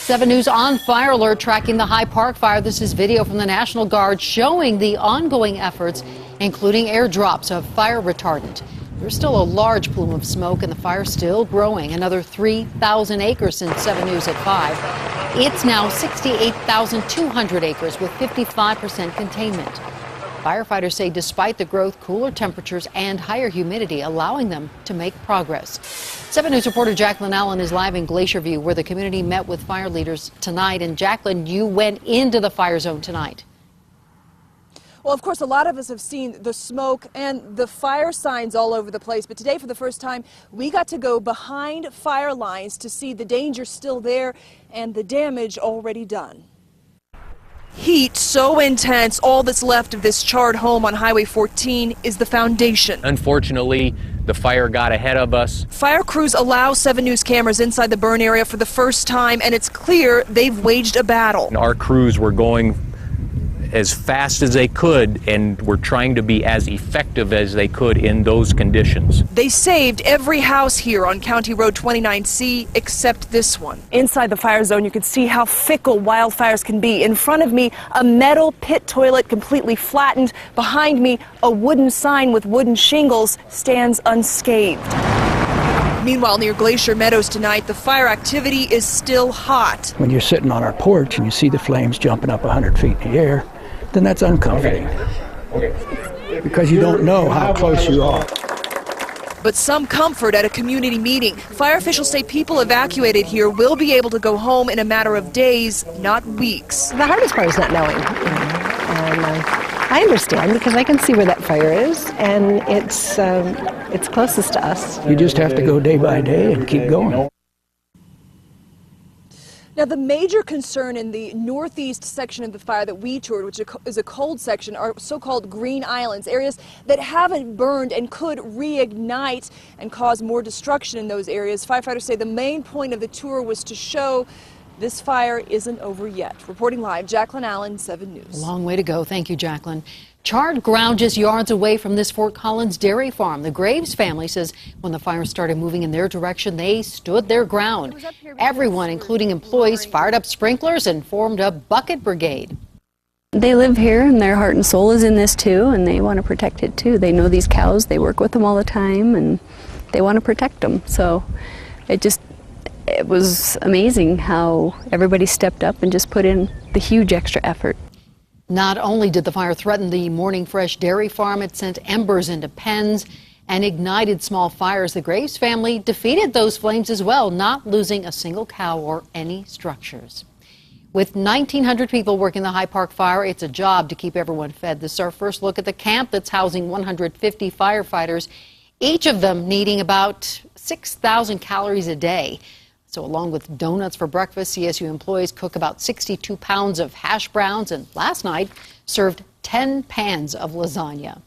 7 News on fire alert tracking the High Park fire. This is video from the National Guard showing the ongoing efforts, including airdrops of fire retardant. There's still a large plume of smoke and the fire still growing. Another 3,000 acres since 7 News at 5. It's now 68,200 acres with 55% containment. Firefighters say despite the growth, cooler temperatures and higher humidity allowing them to make progress. 7 News reporter Jaclyn Allen is live in Glacier View, where the community met with fire leaders tonight. And Jaclyn, you went into the fire zone tonight. Well, of course, a lot of us have seen the smoke and the fire signs all over the place. But today, for the first time, we got to go behind fire lines to see the danger still there and the damage already done. Heat so intense, all that's left of this charred home on Highway 14 is the foundation. Unfortunately, the fire got ahead of us. Fire crews allow 7 News cameras inside the burn area for the first time, and it's clear they've waged a battle. Our crews were going as fast as they could and were trying to be as effective as they could in those conditions. They saved every house here on County Road 29C except this one. Inside the fire zone, you can see how fickle wildfires can be. In front of me, a metal pit toilet completely flattened. Behind me, a wooden sign with wooden shingles stands unscathed. Meanwhile, near Glacier Meadows tonight, the fire activity is still hot. When you're sitting on our porch and you see the flames jumping up 100 feet in the air, then that's uncomforting. Because you don't know how close you are. But some comfort at a community meeting. Fire officials say people evacuated here will be able to go home in a matter of days, not weeks. The hardest part is not knowing. And I understand because I can see where that fire is, and it's closest to us. You just have to go day by day and keep going. Now, the major concern in the northeast section of the fire that we toured, which is a cold section, are so-called green islands, areas that haven't burned and could reignite and cause more destruction in those areas. Firefighters say the main point of the tour was to show this fire isn't over yet. Reporting live, Jaclyn Allen, 7 News. A long way to go. Thank you, Jaclyn. Charred ground just yards away from this Fort Collins dairy farm. The Graves family says when the fire started moving in their direction, they stood their ground. Everyone, including employees, fired up sprinklers and formed a bucket brigade. They live here and their heart and soul is in this too, and they want to protect it too. They know these cows, they work with them all the time, and they want to protect them. So it was amazing how everybody stepped up and just put in the huge extra effort. Not only did the fire threaten the Morning Fresh dairy farm, it sent embers into pens and ignited small fires. The Graves family defeated those flames as well, not losing a single cow or any structures. With 1,900 people working the High Park fire, it's a job to keep everyone fed. This is our first look at the camp that's housing 150 firefighters, each of them needing about 6,000 calories a day. So along with donuts for breakfast, CSU employees cook about 62 pounds of hash browns and last night served 10 pans of lasagna.